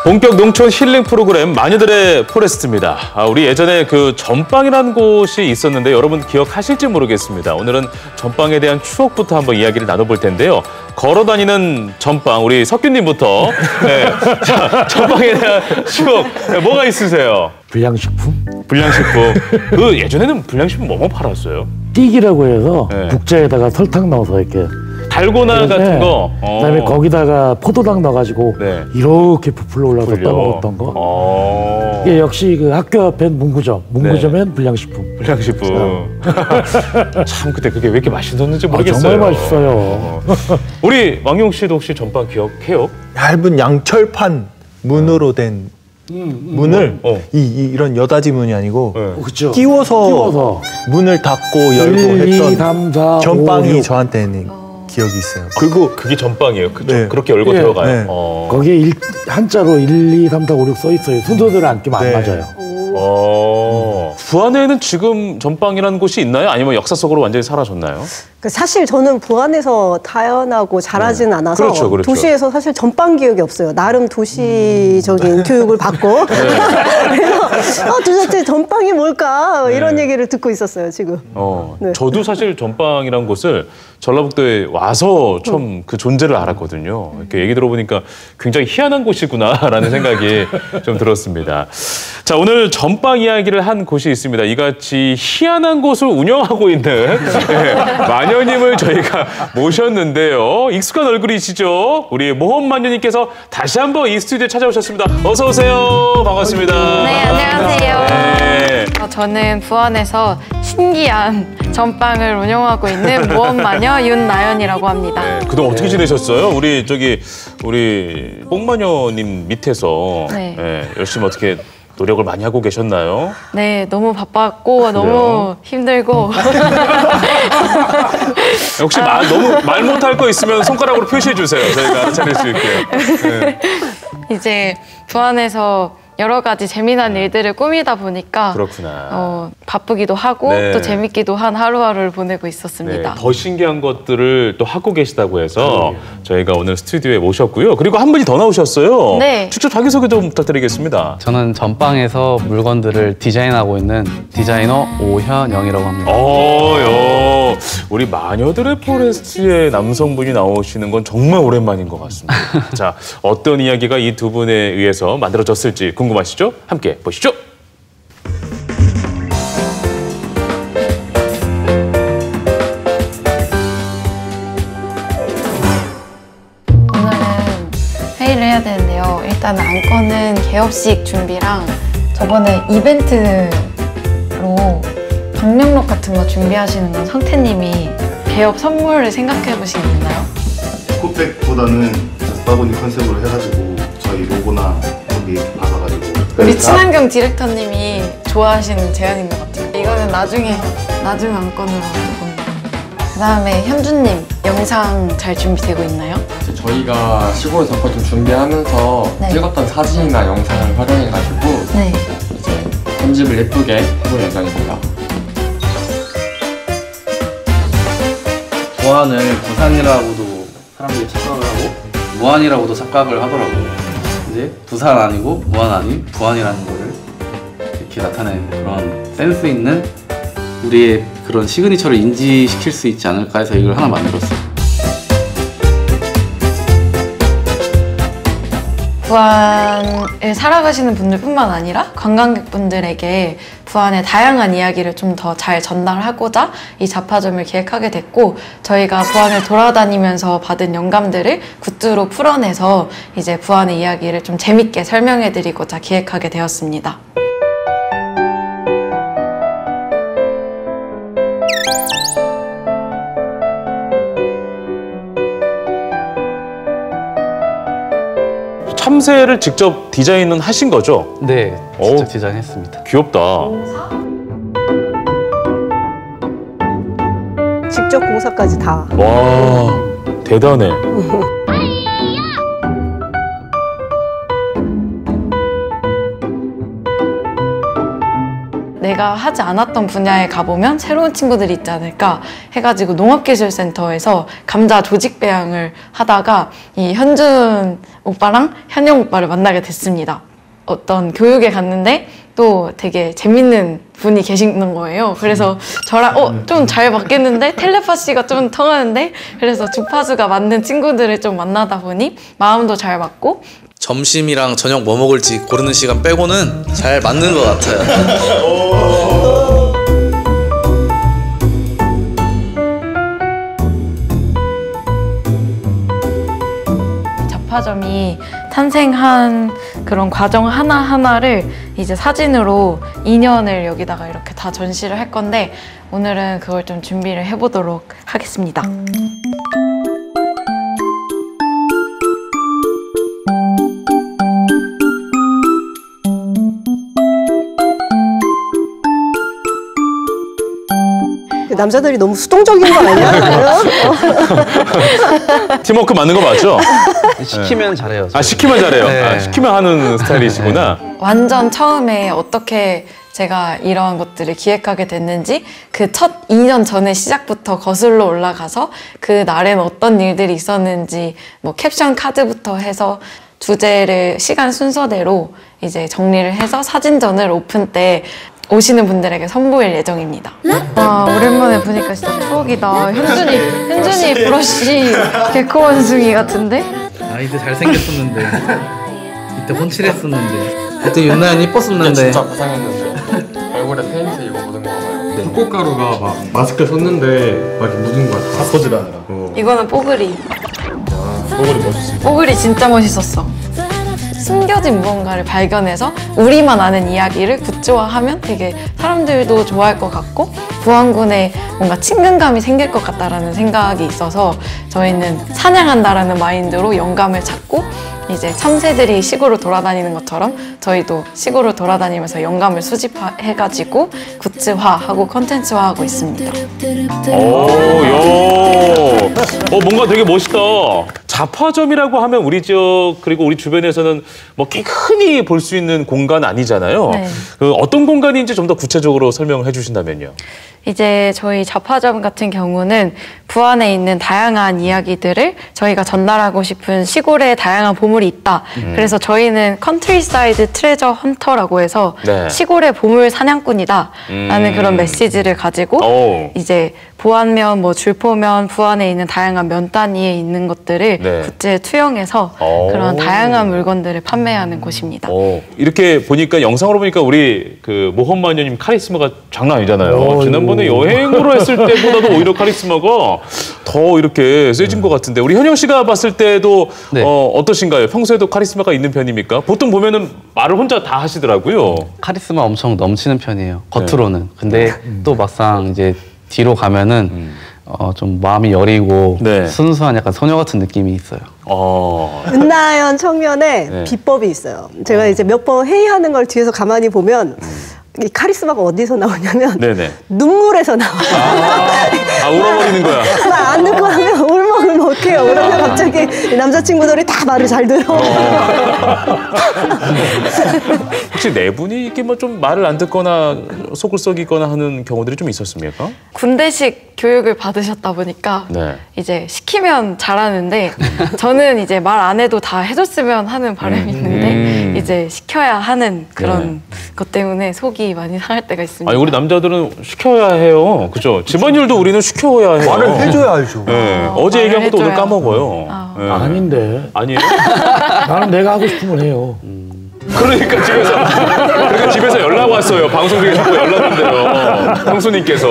본격 농촌 힐링 프로그램 마녀들의 포레스트입니다. 우리 예전에 그 전방이라는 곳이 있었는데 여러분 기억하실지 모르겠습니다. 오늘은 전방에 대한 추억부터 한번 이야기를 나눠볼 텐데요. 걸어다니는 전방, 우리 석균님부터. 네. 자, 전방에 대한 추억, 뭐가 있으세요? 불량식품? 불량식품. 그 예전에는 불량식품 뭐뭐 팔았어요? 띠기라고 해서 네. 국자에다가 설탕 넣어서 이렇게 달고나 같은 거. 그다음에 거기다가 포도당 넣어가지고 네. 이렇게 부풀러 올라서 떠먹었던 거. 이게 역시 그 학교 앞엔 문구점엔 네. 불량식품. 불량식품. 참 그때 그게 왜 이렇게 맛있었는지 모르겠어요. 정말 맛있어요. 우리 왕용 씨도 혹시 전방 기억해요? 얇은 양철판 문으로 된 문을 이런 여닫이 문이 아니고 그렇죠. 끼워서 문을 닫고 열고 1, 2, 했던 3, 4, 전방이 5, 6. 저한테는 기억이 있어요. 그리고 그게 전방이에요. 그죠? 네. 그렇게 열고 예. 들어가요. 네. 거기에 한자로 1, 2, 3, 4, 5, 6 써 있어요. 순서대로 안 끼면 네. 안 맞아요. 부안에는 지금 전방이라는 곳이 있나요? 아니면 역사 속으로 완전히 사라졌나요? 사실 저는 부안에서 태어나고 자라진 않아서 그렇죠, 그렇죠. 도시에서 사실 전방 기억이 없어요. 나름 도시적인 교육을 받고 그래서 도대체 전방이 뭘까 이런 얘기를 듣고 있었어요 지금. 네. 저도 사실 전방이라는 곳을 전라북도에 와서 처음 그 존재를 알았거든요. 이렇게 얘기 들어보니까 굉장히 희한한 곳이구나라는 생각이 좀 들었습니다. 자, 오늘 전방 이야기를 한 곳이 있습니다. 이같이 희한한 곳을 운영하고 있는 마녀님을 저희가 모셨는데요. 익숙한 얼굴이시죠? 우리 모험마녀님께서 다시 한번 이 스튜디오에 찾아오셨습니다. 어서 오세요. 반갑습니다. 네, 안녕하세요. 네. 저는 부안에서 신기한 전방을 운영하고 있는 모험마녀 윤나연이라고 합니다. 네, 그동안 어떻게 지내셨어요? 우리 뽕마녀님 밑에서 네. 열심히 어떻게 노력을 많이 하고 계셨나요? 네, 너무 바빴고 너무 힘들고 혹시 너무 말 못할 거 있으면 손가락으로 표시해 주세요. 저희가 알아차릴 수 있게. 네. 이제 부안에서 여러 가지 재미난 일들을 꾸미다 보니까 그렇구나. 바쁘기도 하고 네. 또 재밌기도 한 하루하루를 보내고 있었습니다. 네, 더 신기한 것들을 또 하고 계시다고 해서 저희가 오늘 스튜디오에 모셨고요. 그리고 한 분이 더 나오셨어요. 네. 직접 자기소개 좀 부탁드리겠습니다. 저는 전방에서 물건들을 디자인하고 있는 디자이너 오현영이라고 합니다. 우리 마녀들의 포레스트의 남성분이 나오시는 건 정말 오랜만인 것 같습니다. 자, 어떤 이야기가 이 두 분에 의해서 만들어졌을지 궁금하시죠? 함께 보시죠. 오늘은 회의를 해야 되는데요. 일단 안건은 개업식 준비랑 저번에 이벤트로 방명록 같은 거 준비하시는 건 상태님이 개업 선물을 생각해 보신 게 있나요? 에코백보다는 자스바보니 컨셉으로 해가지고 저희 로고나 거기 박아가지고 우리 친환경 디렉터님이 좋아하시는 제안인 것 같아요. 이거는 나중에 안건으로 조금. 그다음에 현주님 영상 잘 준비되고 있나요? 저희가 시골 잠깐 좀 준비하면서 네. 찍었던 사진이나 영상을 활용해가지고 네. 이제 편집을 예쁘게 해볼 예정입니다. 부안을 부산이라고도 사람들이 착각을 하고 무안이라고도 착각을 하더라고요. 이제 부산 아니고 무안 아닌 부안이라는 거를 이렇게 나타내는 그런 센스 있는 우리의 그런 시그니처를 인지시킬 수 있지 않을까 해서 이걸 하나 만들었어요. 부안을 살아가시는 분들뿐만 아니라 관광객분들에게 부안의 다양한 이야기를 좀 더 잘 전달하고자 이 잡화점을 기획하게 됐고, 저희가 부안을 돌아다니면서 받은 영감들을 굿즈로 풀어내서 이제 부안의 이야기를 좀 재밌게 설명해드리고자 기획하게 되었습니다. 참새를 직접 디자인은 하신 거죠? 네, 직접 디자인했습니다. 귀엽다. 직접 공사까지 다. 와, 대단해. 내가 하지 않았던 분야에 가보면 새로운 친구들이 있지 않을까 해가지고 농업기술센터에서 감자 조직 배양을 하다가 이 현준 오빠랑 현영 오빠를 만나게 됐습니다. 어떤 교육에 갔는데 또 되게 재밌는 분이 계시는 거예요. 그래서 저랑 좀 잘 맞겠는데 텔레파시가 좀 통하는데 그래서 주파수가 맞는 친구들을 좀 만나다 보니 마음도 잘 맞고 점심이랑 저녁 뭐 먹을지 고르는 시간 빼고는 잘 맞는 것 같아요. 잡화점이 탄생한 그런 과정 하나하나를 이제 사진으로 2년을 여기다가 이렇게 다 전시를 할 건데 오늘은 그걸 좀 준비를 해보도록 하겠습니다. 남자들이 너무 수동적인 거 아니야? 팀워크 맞는 거 맞죠? 시키면 잘해요. 아, 시키면 잘해요. 네. 아, 시키면 하는 스타일이시구나. 완전 처음에 어떻게 제가 이런 것들을 기획하게 됐는지 그 첫 2년 전의 시작부터 거슬러 올라가서 그 날엔 어떤 일들이 있었는지 뭐 캡션 카드부터 해서 주제를 시간 순서대로 이제 정리를 해서 사진전을 오픈 때 오시는 분들에게 선보일 예정입니다. 와, 오랜만에 보니까 진짜 추억이다. 현준이 브러쉬 개코 원숭이 같은데? 아, 이때 잘생겼었는데. 이때 혼칠했었는데. 그때 윤나연 이뻤었는데. 진짜 고생했는데 얼굴에 페인트 이거 묻은 거 봐요. 붓고가루가 막 마스크 썼는데 막 이렇게 묻은 거 같아. 사포질하느라. 이거는 뽀글이. 뽀글이 멋있어. 뽀글이 진짜 멋있었어. 숨겨진 무언가를 발견해서 우리만 아는 이야기를 굿즈화하면 되게 사람들도 좋아할 것 같고 부안군에 뭔가 친근감이 생길 것 같다라는 생각이 있어서 저희는 사냥한다라는 마인드로 영감을 찾고 이제 참새들이 시골을 돌아다니는 것처럼 저희도 시골을 돌아다니면서 영감을 수집해가지고 굿즈화하고 컨텐츠화하고 있습니다. 뭔가 되게 멋있다. 잡화점이라고 하면 우리 지역 그리고 우리 주변에서는 뭐 흔히 볼 수 있는 공간 아니잖아요. 네. 그 어떤 공간인지 좀 더 구체적으로 설명을 해주신다면요. 이제 저희 잡화점 같은 경우는 부안에 있는 다양한 이야기들을 저희가 전달하고 싶은 시골에 다양한 보물이 있다. 그래서 저희는 컨트리사이드 트레저 헌터라고 해서 네. 시골의 보물 사냥꾼이다 라는 그런 메시지를 가지고 이제 보안면, 뭐 줄포면, 부안에 있는 다양한 면 단위에 있는 것들을 네. 굿즈에 투영해서 그런 다양한 물건들을 판매하는 곳입니다. 이렇게 보니까 영상으로 보니까 우리 그 모험마녀님 카리스마가 장난 아니잖아요. 지난번에 여행으로 했을 때보다도 오히려 카리스마가 더 이렇게 세진 것 같은데 우리 현영 씨가 봤을 때도 네. 어떠신가요? 평소에도 카리스마가 있는 편입니까? 보통 보면은 말을 혼자 다 하시더라고요. 카리스마 엄청 넘치는 편이에요. 겉으로는. 근데 또 막상 이제 뒤로 가면은 좀 마음이 여리고 네. 순수한 약간 소녀 같은 느낌이 있어요. 은나연 청년의 네. 비법이 있어요. 제가 이제 몇 번 회의하는 걸 뒤에서 가만히 보면 이 카리스마가 어디서 나오냐면 네네. 눈물에서 나와요. 울어버리는 거야. 안 듣고 하면 울먹울먹해요. 그러면 갑자기 남자친구들이 다 말을 잘 들어. 혹시 네 분이 이렇게 뭐 좀 말을 안 듣거나 속을 썩이거나 하는 경우들이 좀 있었습니까? 군대식 교육을 받으셨다 보니까 네. 이제 시키면 잘하는데 저는 이제 말 안 해도 다 해줬으면 하는 바람이 있는데 이제 시켜야 하는 그런 것 때문에 속이 많이 상할 때가 있습니다. 아니 우리 남자들은 시켜야 해요. 그죠? 집안일도 우리는 시켜야 해요. 말을 해줘야 알죠. 네. 어제 얘기한 것도 오늘 해줘야. 까먹어요. 네. 아닌데. 아니에요? 나는 내가 하고 싶은 걸 해요. 그러니까 집에서 연락 왔어요. 방송 중에 자꾸 연락 온대요. 형수님께서.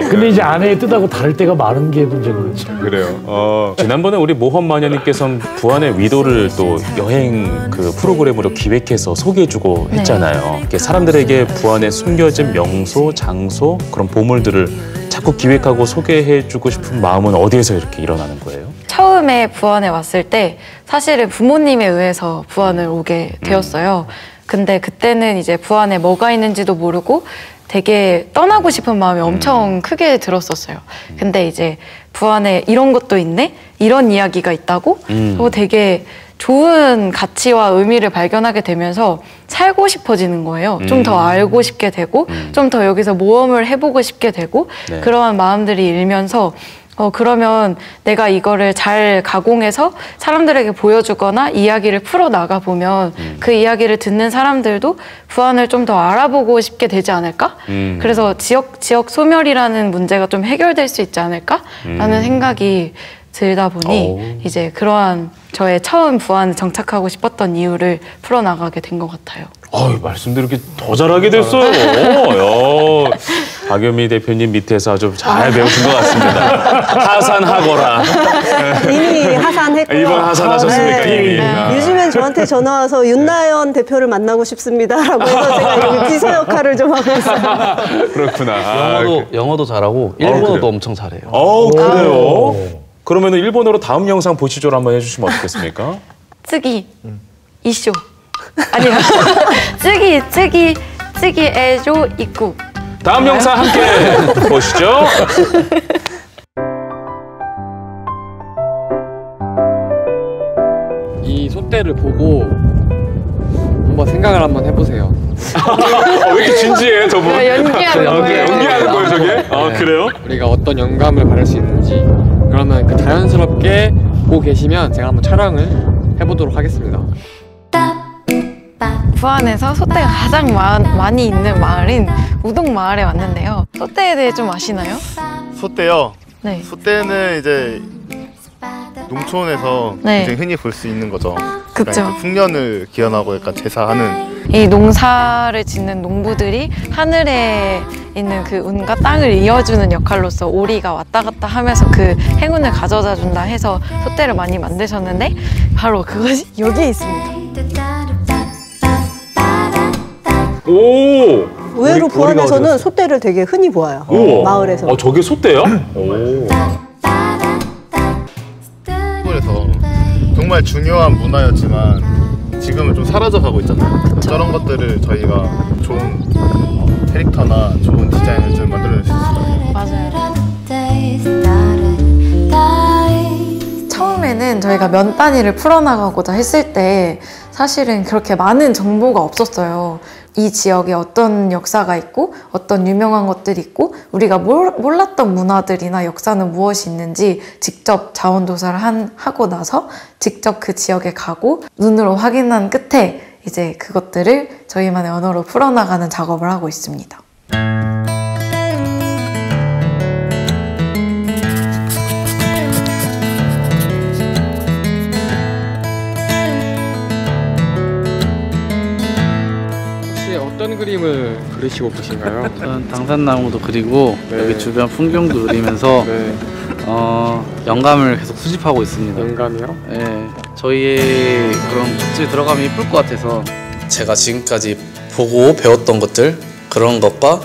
근데 이제 아내의 뜻하고 다를 때가 많은 게 문제인 거죠. 그래요. 지난번에 우리 모험마녀님께서는 부안의 위도를 또 여행 그 프로그램으로 기획해서 소개해주고 했잖아요. 이렇게 사람들에게 부안에 숨겨진 명소, 장소 그런 보물들을 자꾸 기획하고 소개해주고 싶은 마음은 어디에서 이렇게 일어나는 거예요? 처음에 부안에 왔을 때 사실은 부모님에 의해서 부안을 오게 되었어요. 근데 그때는 이제 부안에 뭐가 있는지도 모르고 되게 떠나고 싶은 마음이 엄청 크게 들었었어요. 근데 이제 부안에 이런 것도 있네? 이런 이야기가 있다고? 되게 좋은 가치와 의미를 발견하게 되면서 살고 싶어지는 거예요. 좀 더 알고 싶게 되고 좀 더 여기서 모험을 해보고 싶게 되고 네. 그러한 마음들이 일면서 그러면 내가 이거를 잘 가공해서 사람들에게 보여주거나 이야기를 풀어나가 보면 그 이야기를 듣는 사람들도 부안을 좀 더 알아보고 싶게 되지 않을까? 그래서 지역 소멸이라는 문제가 좀 해결될 수 있지 않을까라는 생각이 들다 보니 이제 그러한 저의 처음 부안에 정착하고 싶었던 이유를 풀어나가게 된 것 같아요. 말씀도 이렇게 더 잘하게 됐어요. 박연미 대표님 밑에서 아주 잘 배우신 것 같습니다. 하산하거라. 이미 하산했고요. 이번 하산하셨습니까, 이미? 요즘엔 저한테 전화 와서 윤나연 대표를 만나고 싶습니다라고 해서 제가 여기 비서 역할을 좀 하고 있어요. 그렇구나. 영어도 잘하고 일본어도 엄청 잘해요. 그래요? 그러면 일본어로 다음 영상 보시조를 한번 해주시면 어떻겠습니까? 쯔기 이쇼 아니요 쯔기 에조 이쿠 다음 영상 함께 보시죠. 이 소떼를 보고 한번 생각을 한번 해보세요. 왜 이렇게 진지해, 저분? 연기하는 거예요. 연기하는 거예요, 저게? 그래요? 우리가 어떤 영감을 받을 수 있는지 그러면 그 자연스럽게 보고 계시면 제가 한번 촬영을 해보도록 하겠습니다. 부안에서 소떼가 가장 많이 있는 마을인 우동마을에 왔는데요. 소떼에 대해 좀 아시나요? 소떼요? 네. 소떼는 이제 농촌에서 네. 굉장히 흔히 볼 수 있는 거죠. 그쵸. 그러니까 풍년을 기원하고 약간 제사하는. 이 농사를 짓는 농부들이 하늘에 있는 그 운과 땅을 이어주는 역할로서 오리가 왔다 갔다 하면서 그 행운을 가져다 준다 해서 소떼를 많이 만드셨는데 바로 그것이 여기에 있습니다. 오! 의외로 부안에서는 소떼를 되게 흔히 보아요. 마을에서. 저게 소떼야? 시골에서 정말 중요한 문화였지만 지금은 좀 사라져가고 있잖아요. 저런 것들을 저희가 좋은 캐릭터나 좋은 디자인을 좀 만들어낼 수 있어요. 맞아요. 처음에는 저희가 면 단위를 풀어나가고자 했을 때 사실은 그렇게 많은 정보가 없었어요. 이 지역에 어떤 역사가 있고 어떤 유명한 것들이 있고 우리가 몰랐던 문화들이나 역사는 무엇이 있는지 직접 자원조사를 하고 나서 직접 그 지역에 가고 눈으로 확인한 끝에 이제 그것들을 저희만의 언어로 풀어나가는 작업을 하고 있습니다. 어떤 그림을 그리시고 계신가요? 저는 당산나무도 그리고 네. 여기 주변 풍경도 그리면서 네. 영감을 계속 수집하고 있습니다. 영감이요? 네, 저희의 그런 굿즈에 들어가면 예쁠 것 같아서 제가 지금까지 보고 배웠던 것들 그런 것과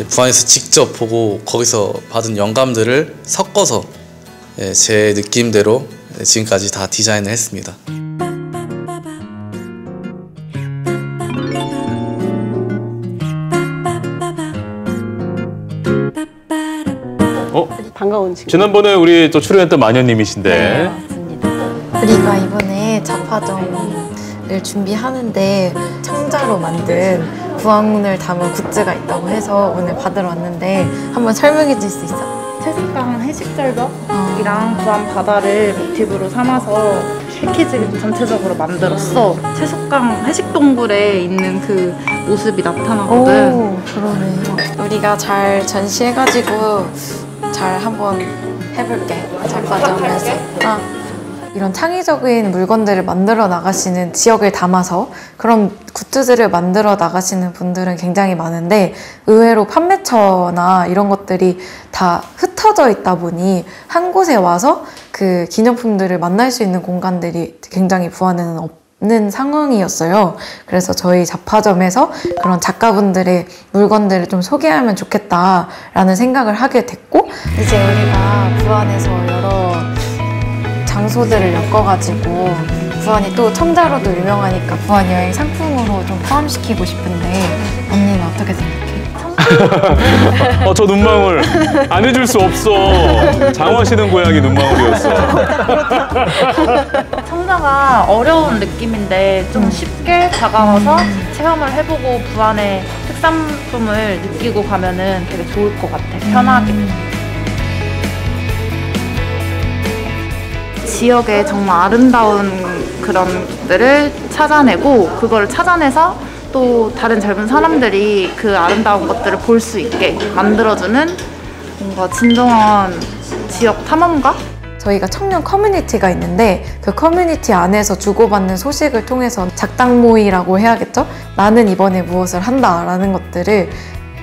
부안에서 직접 보고 거기서 받은 영감들을 섞어서 제 느낌대로 지금까지 다 디자인을 했습니다. 반가운 친구. 지난번에 우리 또 출연했던 마녀님이신데. 네, 맞습니다. 우리가 이번에 자파점을 준비하는데 창자로 만든 부안을 담은 굿즈가 있다고 해서 오늘 받으러 왔는데 한번 설명해 줄 수 있어? 채석강 해식절벽이랑 부안 바다를 모티브로 삼아서 패키지를 전체적으로 만들었어. 채석강 해식동굴에 있는 그 모습이 나타나거든. 오, 그러네. 우리가 잘 전시해가지고 잘 한번 해볼게. 자파점에서. 이런 창의적인 물건들을 만들어 나가시는 지역을 담아서 그런 굿즈들을 만들어 나가시는 분들은 굉장히 많은데 의외로 판매처나 이런 것들이 다 흩어져 있다 보니 한 곳에 와서 그 기념품들을 만날 수 있는 공간들이 굉장히 부안에는 없는 상황이었어요. 그래서 저희 자파점에서 그런 작가분들의 물건들을 좀 소개하면 좋겠다라는 생각을 하게 됐고 이제 우리가 부안에서 여러 장소들을 엮어가지고 부안이 또 청자로도 유명하니까 부안 여행 상품으로 좀 포함시키고 싶은데 언니는 어떻게 생각해? 저 눈망울 안 해줄 수 없어. 장화시는 고양이 눈망울이었어. 청자 참여가 어려운 느낌인데 좀 쉽게 다가와서 체험을 해보고 부안의 특산품을 느끼고 가면은 되게 좋을 것 같아. 편하게. 지역에 정말 아름다운 그런 것들을 찾아내고 그걸 찾아내서 또 다른 젊은 사람들이 그 아름다운 것들을 볼 수 있게 만들어주는 뭔가 진정한 지역 탐험가? 저희가 청년 커뮤니티가 있는데 그 커뮤니티 안에서 주고받는 소식을 통해서 작당모의라고 해야겠죠? 나는 이번에 무엇을 한다라는 것들을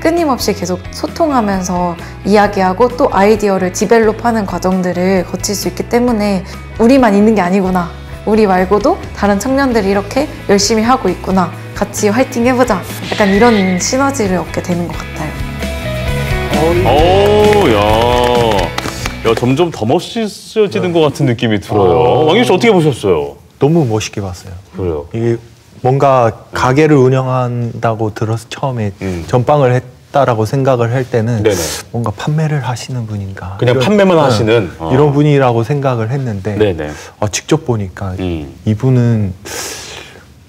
끊임없이 계속 소통하면서 이야기하고 또 아이디어를 디벨롭하는 과정들을 거칠 수 있기 때문에 우리만 있는 게 아니구나. 우리 말고도 다른 청년들이 이렇게 열심히 하고 있구나. 같이 화이팅 해보자. 약간 이런 시너지를 얻게 되는 것 같아요. 야, 점점 더 멋있어지는 것 같은 느낌이 들어요. 왕윤 씨 어떻게 보셨어요? 너무 멋있게 봤어요. 그래요. 이게 뭔가 가게를 운영한다고 들어서 처음에 전빵을 했다라고 생각을 할 때는 네네. 뭔가 판매를 하시는 분인가. 그냥 판매만 하시는 이런 분이라고 생각을 했는데 네네. 직접 보니까 이분은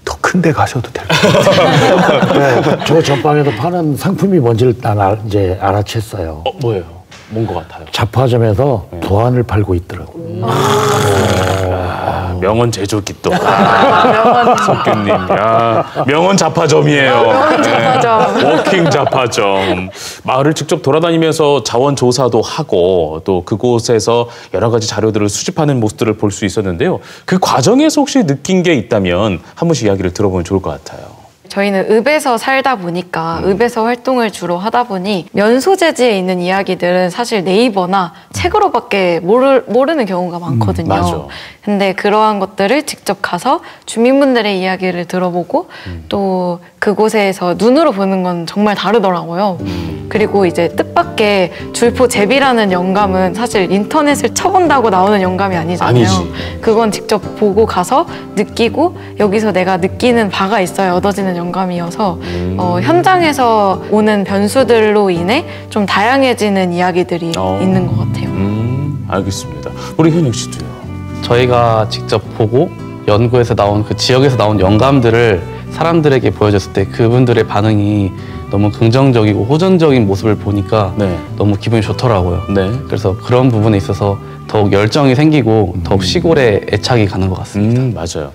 더 큰 데 가셔도 될 것 같아요. 네, 저 전방에서 파는 상품이 뭔지를 난 이제 알아챘어요. 뭐예요? 뭔 것 같아요? 잡화점에서 부안을 팔고 있더라고요. 명언 제조기 또. 석규님, 명언 잡화점이에요. 명언 잡화점. 네. 워킹 잡화점. 마을을 직접 돌아다니면서 자원 조사도 하고 또 그곳에서 여러 가지 자료들을 수집하는 모습들을 볼 수 있었는데요. 그 과정에서 혹시 느낀 게 있다면 한 번씩 이야기를 들어보면 좋을 것 같아요. 저희는 읍에서 살다 보니까 읍에서 활동을 주로 하다 보니 면소재지에 있는 이야기들은 사실 네이버나 책으로밖에 모르는 경우가 많거든요. 맞아. 근데 그러한 것들을 직접 가서 주민분들의 이야기를 들어보고 또 그곳에서 눈으로 보는 건 정말 다르더라고요. 그리고 이제 뜻밖의 줄포제비라는 영감은 사실 인터넷을 쳐본다고 나오는 영감이 아니잖아요. 아니지. 그건 직접 보고 가서 느끼고 여기서 내가 느끼는 바가 있어야 얻어지는 영감이어서 현장에서 오는 변수들로 인해 좀 다양해지는 이야기들이 있는 것 같아요. 알겠습니다. 우리 현영 씨도요. 저희가 직접 보고 연구에서 나온 그 지역에서 나온 영감들을 사람들에게 보여줬을 때 그분들의 반응이 너무 긍정적이고 호전적인 모습을 보니까 너무 기분이 좋더라고요. 그래서 그런 부분에 있어서 더욱 열정이 생기고 더욱 시골에 애착이 가는 것 같습니다. 맞아요.